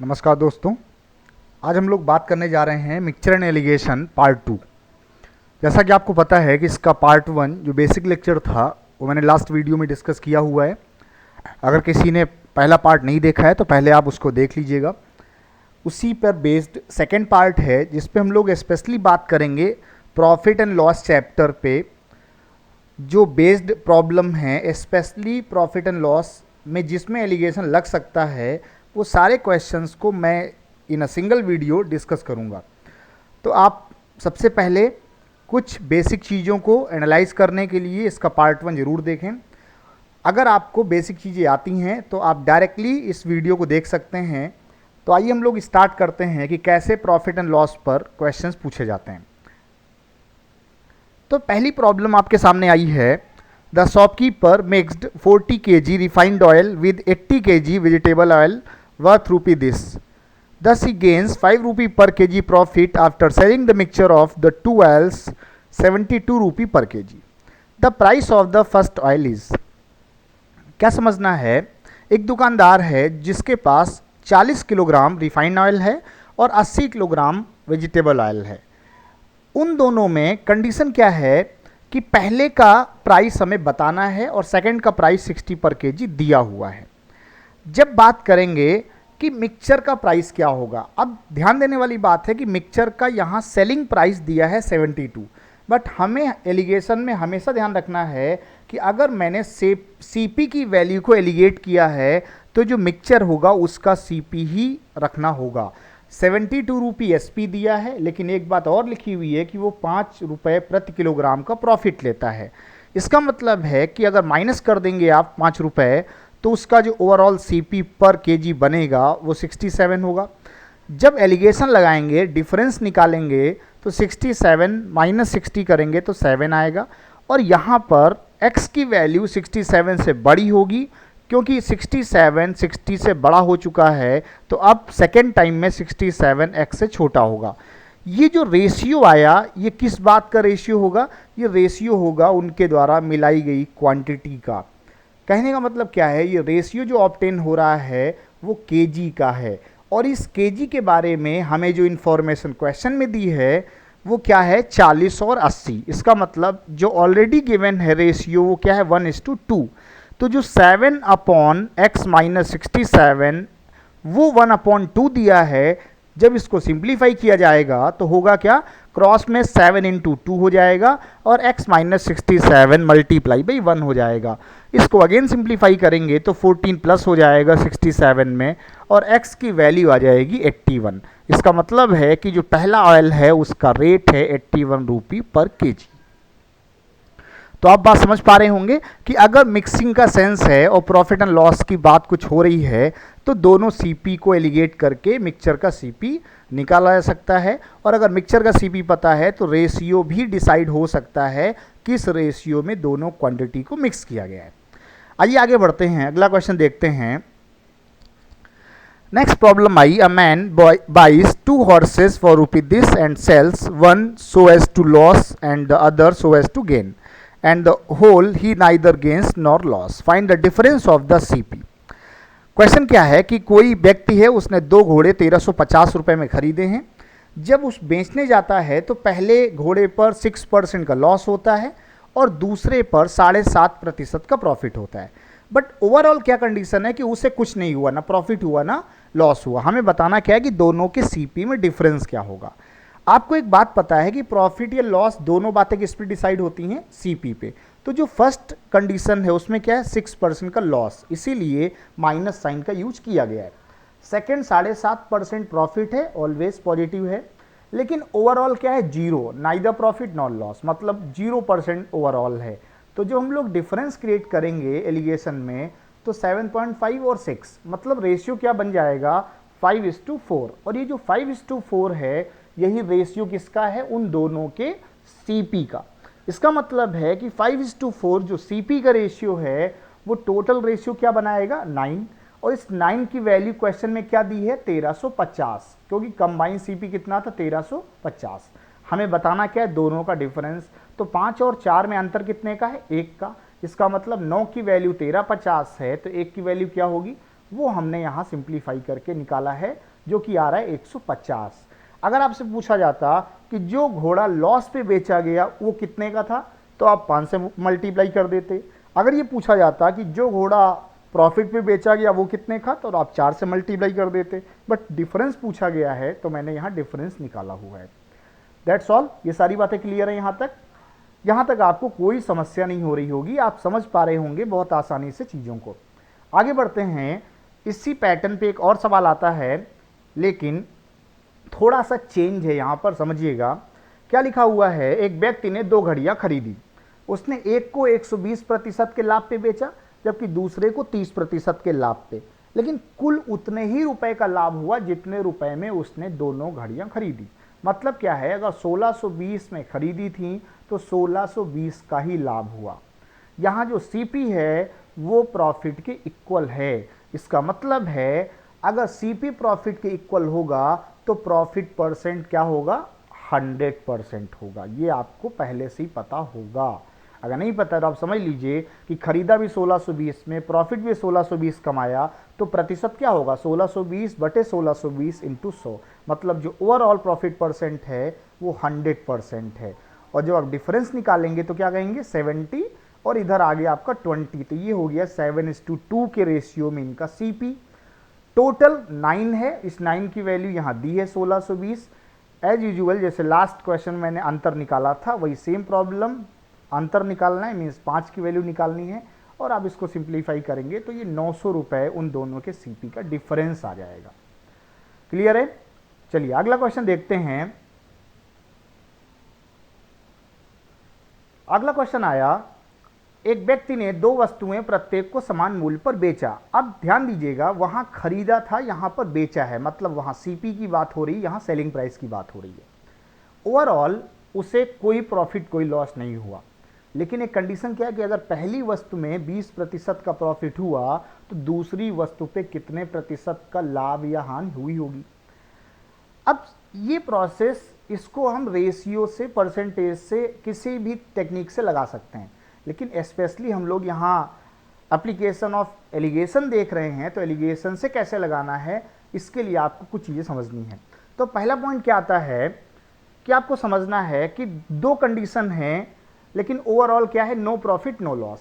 नमस्कार दोस्तों। आज हम लोग बात करने जा रहे हैं मिक्सचर एंड एलिगेशन पार्ट 2। जैसा कि आपको पता है कि इसका पार्ट 1 जो बेसिक लेक्चर था वो मैंने लास्ट वीडियो में डिस्कस किया हुआ है। अगर किसी ने पहला पार्ट नहीं देखा है तो पहले आप उसको देख लीजिएगा। उसी पर बेस्ड सेकेंड पार्ट है जिस पे हम लोग स्पेशली बात करेंगे प्रॉफिट एंड लॉस चैप्टर पे। जो बेस्ड प्रॉब्लम है स्पेशली प्रॉफिट एंड लॉस में जिसमें एलिगेशन लग सकता है वो सारे क्वेश्चंस को मैं इन अ सिंगल वीडियो डिस्कस करूंगा। तो आप सबसे पहले कुछ बेसिक चीज़ों को एनालाइज करने के लिए इसका पार्ट 1 ज़रूर देखें। अगर आपको बेसिक चीज़ें आती हैं तो आप डायरेक्टली इस वीडियो को देख सकते हैं। तो आइए हम लोग स्टार्ट करते हैं कि कैसे प्रॉफिट एंड लॉस पर क्वेश्चंस पूछे जाते हैं। तो पहली प्रॉब्लम आपके सामने आई है, the shopkeeper mixed 40 kg refined oil with 80 kg vegetable oil worth रूपी this. Thus he gains 5 rupee per kg profit after selling the mixture of the two oils 72 rupee per kg. The price of the first oil is। क्या समझना है, एक दुकानदार है जिसके पास 40 kilogram refined oil है और 80 किलोग्राम वेजिटेबल ऑयल है। उन दोनों में कंडीशन क्या है कि पहले का प्राइस हमें बताना है और सेकंड का प्राइस 60 पर केजी दिया हुआ है। जब बात करेंगे कि मिक्सचर का प्राइस क्या होगा, अब ध्यान देने वाली बात है कि मिक्सचर का यहाँ सेलिंग प्राइस दिया है 72, बट हमें एलिगेशन में हमेशा ध्यान रखना है कि अगर मैंने सीपी की वैल्यू को एलिगेट किया है तो जो मिक्सचर होगा उसका सीपी ही रखना होगा। 72 रुपी एसपी दिया है, लेकिन एक बात और लिखी हुई है कि वो 5 रुपये प्रति किलोग्राम का प्रॉफिट लेता है। इसका मतलब है कि अगर माइनस कर देंगे आप 5 रुपये तो उसका जो ओवरऑल सीपी पर केजी बनेगा वो 67 होगा। जब एलिगेशन लगाएंगे डिफरेंस निकालेंगे तो 67 माइनस 60 करेंगे तो 7 आएगा, और यहाँ पर x की वैल्यू 67 से बड़ी होगी क्योंकि 67 60 से बड़ा हो चुका है, तो अब सेकेंड टाइम में 67 x से छोटा होगा। ये जो रेशियो आया ये किस बात का रेशियो होगा, ये रेशियो होगा उनके द्वारा मिलाई गई क्वांटिटी का। कहने का मतलब क्या है, ये रेशियो जो ऑब्टेन हो रहा है वो केजी का है, और इस केजी के बारे में हमें जो इन्फॉर्मेशन क्वेश्चन में दी है वो क्या है, 40 और 80। इसका मतलब जो ऑलरेडी गिवन है रेशियो वो क्या है, 1:2। तो जो 7 अपॉन एक्स माइनस 67 वो 1/2 दिया है। जब इसको सिंप्लीफाई किया जाएगा तो होगा क्या, क्रॉस में 7 × 2 हो जाएगा और x माइनस 67 मल्टीप्लाई बाई 1 हो जाएगा। इसको अगेन सिंप्लीफाई करेंगे तो 14 प्लस हो जाएगा 67 में, और x की वैल्यू आ जाएगी 81। इसका मतलब है कि जो पहला ऑयल है उसका रेट है 81 रुपी पर केजी। तो आप बात समझ पा रहे होंगे कि अगर मिक्सिंग का सेंस है और प्रॉफिट एंड लॉस की बात कुछ हो रही है तो दोनों सीपी को एलिगेट करके मिक्सचर का सीपी निकाला जा सकता है, और अगर मिक्सचर का सीपी पता है तो रेशियो भी डिसाइड हो सकता है किस रेशियो में दोनों क्वांटिटी को मिक्स किया गया है। आइए आगे बढ़ते हैं, अगला क्वेश्चन देखते हैं। Next problem I, a man buys 2 horses for rupee this and sells one so as to loss and the other so as to gain, and the whole he neither gains nor loss. Find the difference of the CP. Question क्या है कि कोई व्यक्ति है उसने 2 घोड़े 1350 रुपये में खरीदे हैं। जब उस बेचने जाता है तो पहले घोड़े पर 6% का लॉस होता है और दूसरे पर 7.5% का प्रॉफिट होता है। बट ओवरऑल क्या कंडीशन है कि उसे कुछ नहीं हुआ, ना प्रॉफिट हुआ ना लॉस हुआ। हमें बताना क्या है कि दोनों के सीपी में डिफरेंस क्या होगा। आपको एक बात पता है कि प्रॉफिट या लॉस दोनों बातें किस पे डिसाइड होती हैं, सीपी पे। तो जो फर्स्ट कंडीशन है उसमें क्या है, 6% का लॉस, इसीलिए माइनस साइन का यूज किया गया है। सेकंड 7.5% प्रॉफिट है, ऑलवेज पॉजिटिव है, लेकिन ओवरऑल क्या है, zero, neither profit nor loss, मतलब 0% ओवरऑल है। तो जो हम लोग डिफरेंस क्रिएट करेंगे एलिगेशन में तो 7.5 और 6, मतलब रेशियो क्या बन जाएगा, 5:4। और ये जो 5:4 है यही रेशियो किसका है, उन दोनों के सीपी का। इसका मतलब है कि 5:4 जो सीपी का रेशियो है वो टोटल रेशियो क्या बनाएगा, 9, और इस 9 की वैल्यू क्वेश्चन में क्या दी है, 1350, क्योंकि कंबाइन सीपी कितना था, 1350। हमें बताना क्या है, दोनों का डिफरेंस। तो 5 और 4 में अंतर कितने का है, 1 का। इसका मतलब 9 की वैल्यू 1350 है तो 1 की वैल्यू क्या होगी, वो हमने यहाँ सिंप्लीफाई करके निकाला है जो कि आ रहा है 150। अगर आपसे पूछा जाता कि जो घोड़ा लॉस पे बेचा गया वो कितने का था, तो आप 5 से मल्टीप्लाई कर देते। अगर ये पूछा जाता कि जो घोड़ा प्रॉफिट पे बेचा गया वो कितने का, तो आप 4 से मल्टीप्लाई कर देते। बट डिफरेंस पूछा गया है तो मैंने यहाँ डिफरेंस निकाला हुआ है। That's all. ये सारी बातें क्लियर है यहाँ तक? यहाँ तक आपको कोई समस्या नहीं हो रही होगी, आप समझ पा रहे होंगे बहुत आसानी से चीज़ों को। आगे बढ़ते हैं। इसी पैटर्न पे एक और सवाल आता है, लेकिन थोड़ा सा चेंज है यहाँ पर, समझिएगा। क्या लिखा हुआ है, एक व्यक्ति ने 2 घड़ियाँ खरीदी। उसने एक को 120% के लाभ पे बेचा, जबकि दूसरे को 30% के लाभ पे, लेकिन कुल उतने ही रुपए का लाभ हुआ जितने रुपए में उसने दोनों घड़ियां खरीदी। मतलब क्या है, अगर 1620 में खरीदी थी तो 1620 का ही लाभ हुआ। यहाँ जो सीपी है वो प्रॉफिट के इक्वल है। इसका मतलब है अगर सीपी प्रॉफिट के इक्वल होगा तो प्रॉफिट परसेंट क्या होगा, 100% होगा। ये आपको पहले से ही पता होगा। अगर नहीं पता तो आप समझ लीजिए कि खरीदा भी 1620 में, प्रॉफिट भी 1620 कमाया, तो प्रतिशत क्या होगा, 1620 बटे 1620 इंटू 100। मतलब जो ओवरऑल प्रॉफिट परसेंट है वो 100% है। और जब आप डिफरेंस निकालेंगे तो क्या कहेंगे, 70, और इधर आ गया आपका 20। तो ये हो गया 7:2 के रेशियो में इनका सीपी। टोटल 9 है, इस 9 की वैल्यू यहाँ दी है 1620। एज यूजुअल जैसे लास्ट क्वेश्चन मैंने अंतर निकाला था वही सेम प्रॉब्लम, अंतर निकालना है, मीन्स 5 की वैल्यू निकालनी है, और आप इसको सिंप्लीफाई करेंगे तो ये 900 रुपये उन दोनों के सीपी का डिफरेंस आ जाएगा। क्लियर है? चलिए अगला क्वेश्चन देखते हैं। अगला क्वेश्चन आया, एक व्यक्ति ने 2 वस्तुएं प्रत्येक को समान मूल्य पर बेचा। अब ध्यान दीजिएगा, वहां खरीदा था, यहां पर बेचा है, मतलब वहां सीपी की बात हो रही है, यहां सेलिंग प्राइस की बात हो रही है। ओवरऑल उसे कोई प्रॉफिट कोई लॉस नहीं हुआ, लेकिन एक कंडीशन क्या है कि अगर पहली वस्तु में 20% का प्रॉफिट हुआ तो दूसरी वस्तु पे कितने प्रतिशत का लाभ या हानि हुई होगी। अब ये प्रोसेस, इसको हम रेशियो से, परसेंटेज से, किसी भी टेक्निक से लगा सकते हैं, लेकिन स्पेशली हम लोग यहाँ एप्लीकेशन ऑफ एलिगेशन देख रहे हैं, तो एलिगेशन से कैसे लगाना है इसके लिए आपको कुछ चीज़ें समझनी है। तो पहला पॉइंट क्या आता है कि आपको समझना है कि 2 कंडीशन हैं, लेकिन ओवरऑल क्या है, no profit no loss.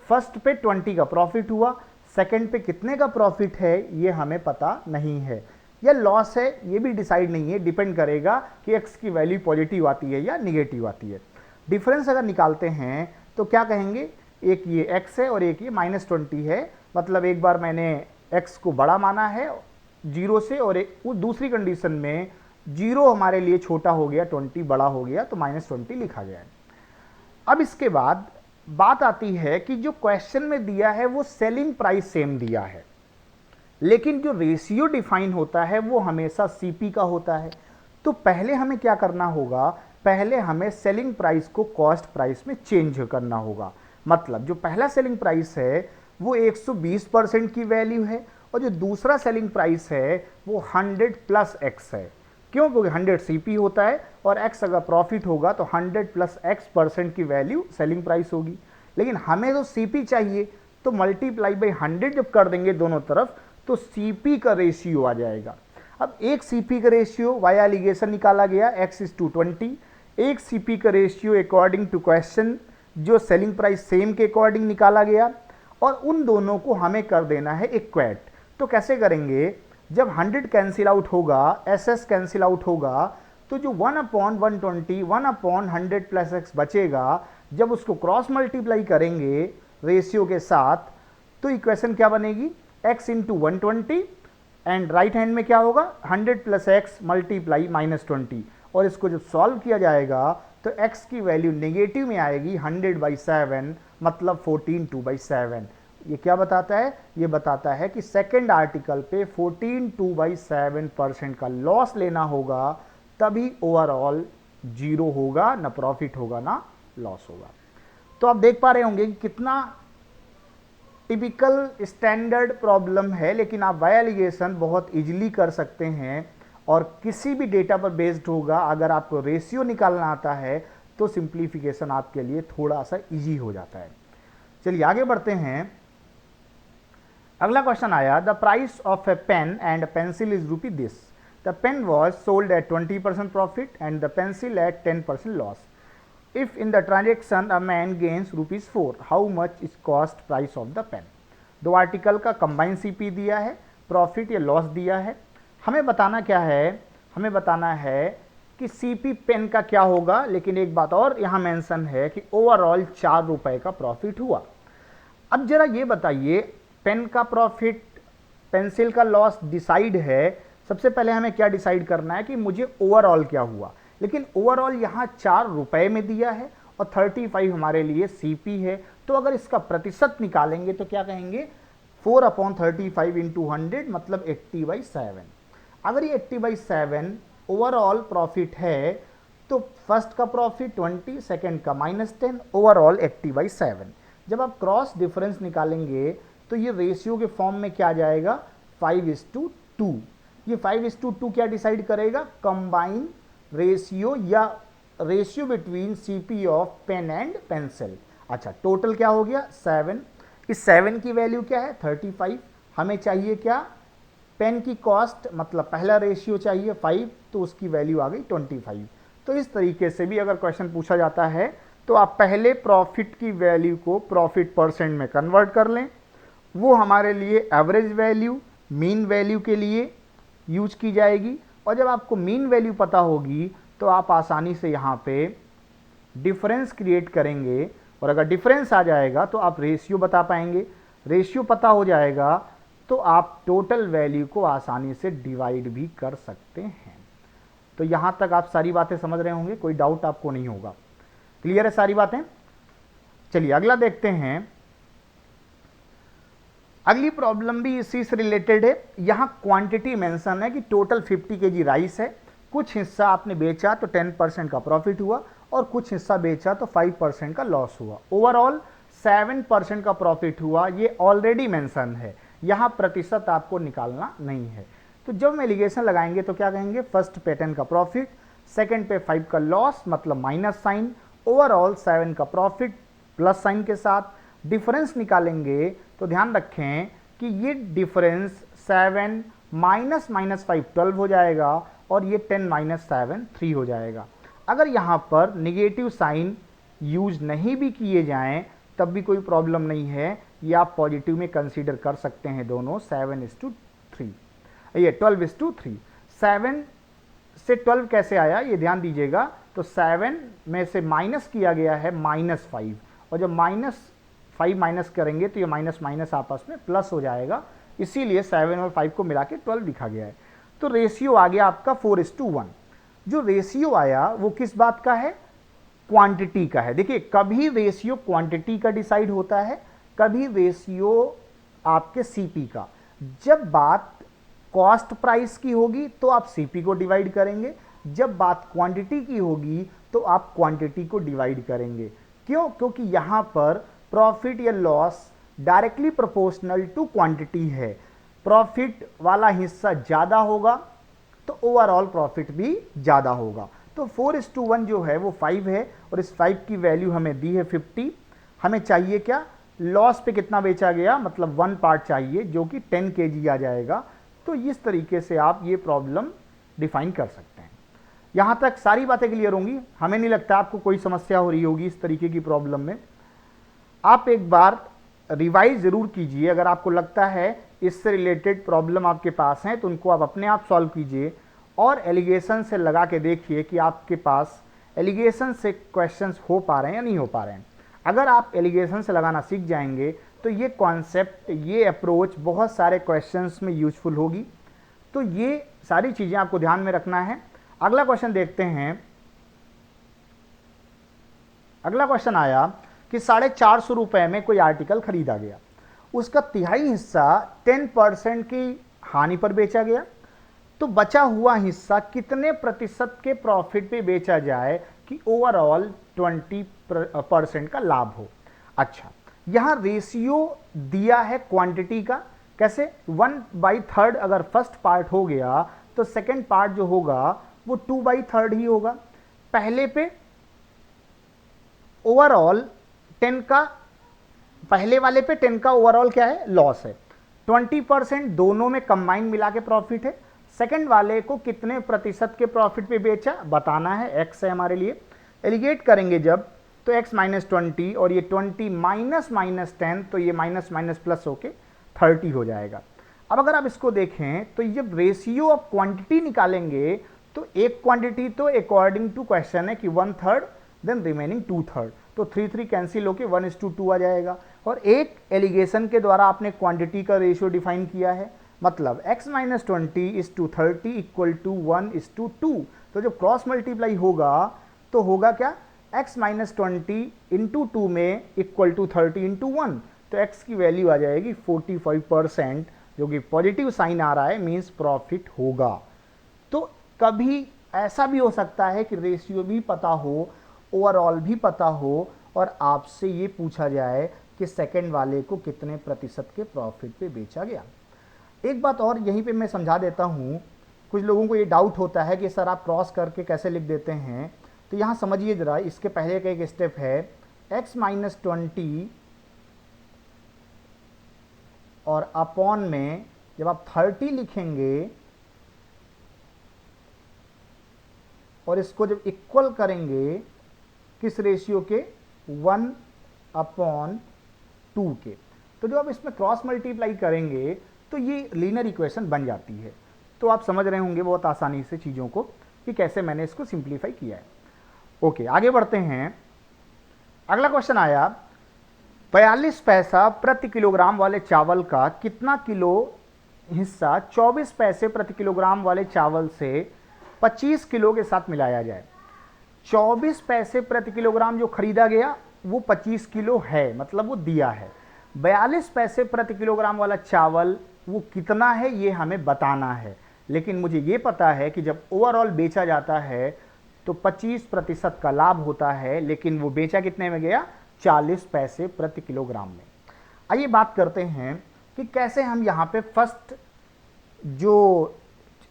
First पे 20 का प्रॉफिट हुआ, सेकंड पे कितने का प्रॉफिट है ये हमें पता नहीं है, या लॉस है ये भी डिसाइड नहीं है, डिपेंड करेगा कि एक्स की वैल्यू पॉजिटिव आती है या निगेटिव आती है। डिफरेंस अगर निकालते हैं तो क्या कहेंगे, एक ये x है और एक ये -20 है, मतलब एक बार मैंने x को बड़ा माना है 0 से, और एक दूसरी कंडीशन में 0 हमारे लिए छोटा हो गया, 20 बड़ा हो गया, तो -20 लिखा गया है। अब इसके बाद बात आती है कि जो क्वेश्चन में दिया है वो सेलिंग प्राइस सेम दिया है, लेकिन जो रेशियो डिफाइन होता है वो हमेशा सीपी का होता है। तो पहले हमें क्या करना होगा, पहले हमें सेलिंग प्राइस को कॉस्ट प्राइस में चेंज करना होगा। मतलब जो पहला सेलिंग प्राइस है वो 120% की वैल्यू है, और जो दूसरा सेलिंग प्राइस है वो 100 प्लस एक्स है। क्यों? क्योंकि 100 सीपी होता है और एक्स अगर प्रॉफिट होगा तो 100 प्लस x% की वैल्यू सेलिंग प्राइस होगी। लेकिन हमें तो सीपी चाहिए, तो मल्टीप्लाई बाई 100 जब कर देंगे दोनों तरफ तो सीपी का रेशियो आ जाएगा। अब एक सीपी का रेशियो वाया एलिगेशन निकाला गया x:20, एक सीपी का रेशियो अकॉर्डिंग टू क्वेश्चन जो सेलिंग प्राइस सेम के अकॉर्डिंग निकाला गया, और उन दोनों को हमें कर देना है इक्वेट। तो कैसे करेंगे, जब 100 कैंसिल आउट होगा, SS कैंसिल आउट होगा, तो जो 1/120 1/100 प्लस x बचेगा, जब उसको क्रॉस मल्टीप्लाई करेंगे रेशियो के साथ तो इक्वेशन क्या बनेगी, x into 120, and right hand में क्या होगा 100 प्लस एक्स मल्टीप्लाई -20, और इसको जब सॉल्व किया जाएगा तो x की वैल्यू नेगेटिव में आएगी 100/7, मतलब 14/2/7। ये क्या बताता है, ये बताता है कि सेकंड आर्टिकल पे 14/2/7% का लॉस लेना होगा, तभी ओवरऑल 0 होगा, ना प्रॉफिट होगा ना लॉस होगा। तो आप देख पा रहे होंगे कि कितना टिपिकल स्टैंडर्ड प्रॉब्लम है, लेकिन आप वाया एलिगेशन बहुत इजीली कर सकते हैं, और किसी भी डेटा पर बेस्ड होगा। अगर आपको रेशियो निकालना आता है तो सिंप्लीफिकेशन आपके लिए थोड़ा सा इजी हो जाता है। चलिए आगे बढ़ते हैं। अगला क्वेश्चन आया, the price of a pen and pencil is rupee this, the pen was sold at 20% profit and the pencil at 10% loss, if in the transaction a man gains ₹4, how much is cost price of the pen. दो article का combine CP दिया है, profit या loss दिया है। हमें बताना क्या है, हमें बताना है कि सीपी पेन का क्या होगा, लेकिन एक बात और यहाँ मेंशन है कि ओवरऑल ₹4 का प्रॉफिट हुआ। अब जरा ये बताइए, पेन का प्रॉफिट पेंसिल का लॉस डिसाइड है, सबसे पहले हमें क्या डिसाइड करना है कि मुझे ओवरऑल क्या हुआ। लेकिन ओवरऑल यहाँ ₹4 में दिया है और 35 हमारे लिए सीपी है, तो अगर इसका प्रतिशत निकालेंगे तो क्या कहेंगे, 4/35 इंटू 100 मतलब 80/7। अगर ये 80/7 ओवरऑल प्रॉफिट है तो फर्स्ट का प्रॉफिट 20, सेकेंड का -10, ओवरऑल 80/7। जब आप क्रॉस डिफरेंस निकालेंगे तो ये रेशियो के फॉर्म में क्या आ जाएगा, 5:2। ये 5:2 क्या डिसाइड करेगा, कंबाइन रेशियो या ratio between CP of pen and pencil. अच्छा, टोटल क्या हो गया 7। इस 7 की वैल्यू क्या है 35। हमें चाहिए क्या, पेन की कॉस्ट, मतलब पहला रेशियो चाहिए 5, तो उसकी वैल्यू आ गई 25। तो इस तरीके से भी अगर क्वेश्चन पूछा जाता है तो आप पहले प्रॉफिट की वैल्यू को प्रॉफिट परसेंट में कन्वर्ट कर लें, वो हमारे लिए एवरेज वैल्यू, मीन वैल्यू के लिए यूज की जाएगी। और जब आपको मीन वैल्यू पता होगी तो आप आसानी से यहाँ पे डिफरेंस क्रिएट करेंगे, और अगर डिफरेंस आ जाएगा तो आप रेशियो बता पाएंगे। रेशियो पता हो जाएगा तो आप टोटल वैल्यू को आसानी से डिवाइड भी कर सकते हैं। तो यहाँ तक आप सारी बातें समझ रहे होंगे, कोई डाउट आपको नहीं होगा, क्लियर है सारी बातें। चलिए अगला देखते हैं। अगली प्रॉब्लम भी इसी से रिलेटेड है। यहाँ क्वांटिटी मेंशन है कि टोटल 50 kg राइस है, कुछ हिस्सा आपने बेचा तो 10% का प्रॉफिट हुआ और कुछ हिस्सा बेचा तो 5% का लॉस हुआ, ओवरऑल 7% का प्रॉफिट हुआ। ये ऑलरेडी मेंशन है, यहाँ प्रतिशत आपको निकालना नहीं है। तो जब हम एलिगेशन लगाएंगे तो क्या कहेंगे, फर्स्ट पे 10 का प्रॉफिट, सेकंड पे 5 का लॉस मतलब माइनस साइन, ओवरऑल 7 का प्रॉफिट प्लस साइन के साथ। डिफरेंस निकालेंगे तो ध्यान रखें कि ये डिफरेंस 7 माइनस 5 12 हो जाएगा और ये 10 माइनस 7 3 हो जाएगा। अगर यहाँ पर निगेटिव साइन यूज नहीं भी किए जाएं तब भी कोई प्रॉब्लम नहीं है, ये आप पॉजिटिव में कंसीडर कर सकते हैं दोनों। 7:3, ये 12:3। 7 से 12 कैसे आया ये ध्यान दीजिएगा, तो 7 में से माइनस किया गया है -5, और जब -5 माइनस करेंगे तो ये माइनस माइनस आपस में प्लस हो जाएगा, इसीलिए 7 और 5 को मिला के 12 लिखा गया है। तो रेशियो आ गया आपका 4:1। जो रेशियो आया वो किस बात का है, क्वांटिटी का है। देखिए कभी रेशियो क्वांटिटी का डिसाइड होता है, कभी रेशियो आपके सीपी का। जब बात कॉस्ट प्राइस की होगी तो आप सीपी को डिवाइड करेंगे, जब बात क्वांटिटी की होगी तो आप क्वांटिटी को डिवाइड करेंगे। क्यों, क्योंकि यहां पर प्रॉफिट या loss directly proportional to quantity है। प्रॉफिट वाला हिस्सा ज़्यादा होगा तो ओवरऑल प्रॉफिट भी ज़्यादा होगा। तो 4:1 जो है वो 5 है और इस 5 की वैल्यू हमें दी है 50। हमें चाहिए क्या, लॉस पे कितना बेचा गया, मतलब 1 पार्ट चाहिए जो कि 10 kg आ जाएगा। तो इस तरीके से आप ये प्रॉब्लम डिफाइन कर सकते हैं। यहाँ तक सारी बातें क्लियर होंगी, हमें नहीं लगता आपको कोई समस्या हो रही होगी इस तरीके की प्रॉब्लम में। आप एक बार रिवाइज ज़रूर कीजिए, अगर आपको लगता है इससे रिलेटेड प्रॉब्लम आपके पास हैं तो उनको आप अपने आप सॉल्व कीजिए और एलिगेशन से लगा के देखिए कि आपके पास एलिगेशन से क्वेश्चंस हो पा रहे हैं या नहीं हो पा रहे हैं। अगर आप एलिगेशन से लगाना सीख जाएंगे तो ये कॉन्सेप्ट, ये अप्रोच बहुत सारे क्वेश्चंस में यूजफुल होगी। तो ये सारी चीज़ें आपको ध्यान में रखना है। अगला क्वेश्चन देखते हैं। अगला क्वेश्चन आया कि 450 रुपये में कोई आर्टिकल खरीदा गया, उसका तिहाई हिस्सा 10% की हानि पर बेचा गया, तो बचा हुआ हिस्सा कितने प्रतिशत के प्रॉफिट पे बेचा जाए कि ओवरऑल 20% का लाभ हो। अच्छा, यहाँ रेशियो दिया है क्वांटिटी का, कैसे 1/3 अगर फर्स्ट पार्ट हो गया तो सेकंड पार्ट जो होगा वो 2/3 ही होगा। पहले पे ओवरऑल 10 का, पहले वाले पे 10 का ओवरऑल क्या है, लॉस है। 20% दोनों में कंबाइन मिला के प्रॉफिट है। सेकंड वाले को कितने प्रतिशत के प्रॉफिट पे बेचा बताना है, x है हमारे लिए। एलिगेट करेंगे जब तो x माइनस 20 और ये 20 माइनस माइनस 10, तो ये माइनस माइनस प्लस होके 30 हो जाएगा। अब अगर आप इसको देखें तो जब रेशियो ऑफ क्वांटिटी निकालेंगे तो एक क्वांटिटी तो अकॉर्डिंग टू क्वेश्चन है कि 1/3 देन रिमेनिंग 2/3, तो 3 कैंसिल होके 1:2 आ जाएगा। और एक एलिगेशन के द्वारा आपने क्वांटिटी का रेशियो डिफाइन किया है, मतलब x माइनस 20:30 इक्वल टू 1:2। तो जब क्रॉस मल्टीप्लाई होगा तो होगा क्या, x माइनस 20 इंटू 2 में इक्वल टू 30 इंटू 1, तो x की वैल्यू आ जाएगी 45%, जो कि पॉजिटिव साइन आ रहा है, मीन्स प्रॉफिट होगा। तो कभी ऐसा भी हो सकता है कि रेशियो भी पता हो, ओवरऑल भी पता हो, और आपसे ये पूछा जाए कि सेकंड वाले को कितने प्रतिशत के प्रॉफिट पे बेचा गया। एक बात और यहीं पे मैं समझा देता हूँ, कुछ लोगों को ये डाउट होता है कि सर आप क्रॉस करके कैसे लिख देते हैं, तो यहाँ समझिए ज़रा, इसके पहले का एक स्टेप है x माइनस 20 और अपॉन में जब आप 30 लिखेंगे और इसको जब इक्वल करेंगे किस रेशियो के, 1/2 के, तो जब आप इसमें क्रॉस मल्टीप्लाई करेंगे तो ये लीनियर इक्वेशन बन जाती है। तो आप समझ रहे होंगे बहुत आसानी से चीज़ों को कि कैसे मैंने इसको सिंप्लीफाई किया है। ओके, आगे बढ़ते हैं। अगला क्वेश्चन आया, 42 पैसा प्रति किलोग्राम वाले चावल का कितना किलो हिस्सा 24 पैसे प्रति किलोग्राम वाले चावल से 25 किलो के साथ मिलाया जाए। 24 पैसे प्रति किलोग्राम जो खरीदा गया वो 25 किलो है, मतलब वो दिया है। 42 पैसे प्रति किलोग्राम वाला चावल वो कितना है ये हमें बताना है, लेकिन मुझे ये पता है कि जब ओवरऑल बेचा जाता है तो 25% का लाभ होता है, लेकिन वो बेचा कितने में गया, 40 पैसे प्रति किलोग्राम में। आइए बात करते हैं कि कैसे हम यहाँ पे फर्स्ट जो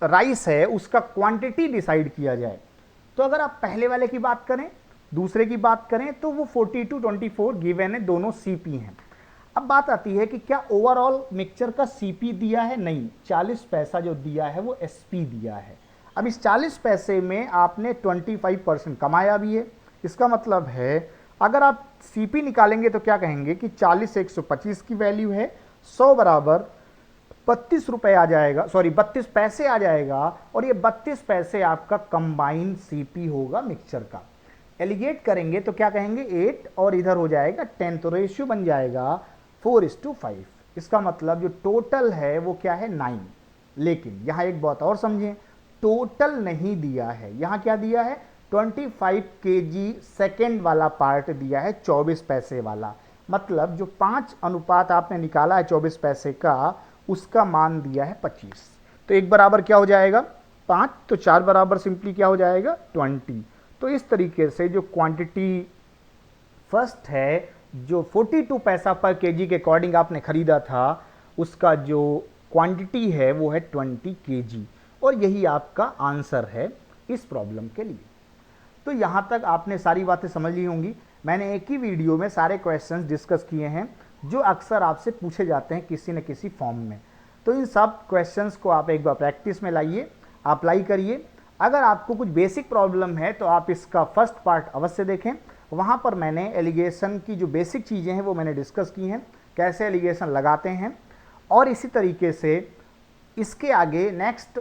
राइस है उसका क्वांटिटी डिसाइड किया जाए। तो अगर आप पहले वाले की बात करें, दूसरे की बात करें, तो वो 42-24 गिवन है, दोनों सीपी हैं। अब बात आती है कि क्या ओवरऑल मिक्सचर का सीपी दिया है, नहीं, 40 पैसा जो दिया है वो एसपी दिया है। अब इस 40 पैसे में आपने 25% कमाया भी है। इसका मतलब है अगर आप सीपी निकालेंगे तो क्या कहेंगे कि 40 से 125 की वैल्यू है, 100 बराबर 32 रुपये आ जाएगा, सॉरी 32 पैसे आ जाएगा, और ये 32 पैसे आपका कंबाइंड सीपी होगा मिक्सचर का। एलिगेट करेंगे तो क्या कहेंगे, 8 और इधर हो जाएगा 10, तो रेशियो बन जाएगा 4:5। इसका मतलब जो टोटल है वो क्या है, 9। लेकिन यहाँ एक बात और समझें, टोटल नहीं दिया है, यहाँ क्या दिया है, 25 kg सेकेंड वाला पार्ट दिया है, 24 पैसे वाला। मतलब जो 5 अनुपात आपने निकाला है 24 पैसे का, उसका मान दिया है 25। तो एक बराबर क्या हो जाएगा, 5, तो 4 बराबर सिंपली क्या हो जाएगा, 20। तो इस तरीके से जो क्वांटिटी फर्स्ट है, जो 42 पैसा पर केजी के अकॉर्डिंग आपने खरीदा था, उसका जो क्वांटिटी है वो है 20 kg, और यही आपका आंसर है इस प्रॉब्लम के लिए। तो यहाँ तक आपने सारी बातें समझ ली होंगी। मैंने एक ही वीडियो में सारे क्वेश्चंस डिस्कस किए हैं जो अक्सर आपसे पूछे जाते हैं किसी न किसी फॉर्म में। तो इन सब क्वेश्चंस को आप एक बार प्रैक्टिस में लाइए, अप्लाई करिए। अगर आपको कुछ बेसिक प्रॉब्लम है तो आप इसका फर्स्ट पार्ट अवश्य देखें, वहाँ पर मैंने एलिगेशन की जो बेसिक चीज़ें हैं वो मैंने डिस्कस की हैं, कैसे एलिगेशन लगाते हैं। और इसी तरीके से इसके आगे नेक्स्ट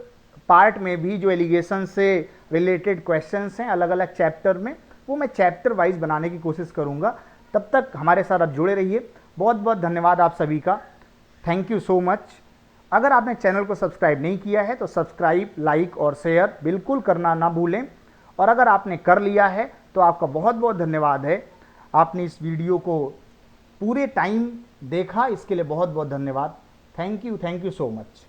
पार्ट में भी जो एलिगेशन से रिलेटेड क्वेश्चंस हैं अलग अलग चैप्टर में, वो मैं चैप्टर वाइज बनाने की कोशिश करूँगा। तब तक हमारे साथ आप जुड़े रहिए। बहुत बहुत धन्यवाद आप सभी का, थैंक यू सो मच। अगर आपने चैनल को सब्सक्राइब नहीं किया है तो सब्सक्राइब, लाइक और शेयर बिल्कुल करना ना भूलें। और अगर आपने कर लिया है तो आपका बहुत बहुत धन्यवाद है, आपने इस वीडियो को पूरे टाइम देखा, इसके लिए बहुत बहुत धन्यवाद। Thank you so much.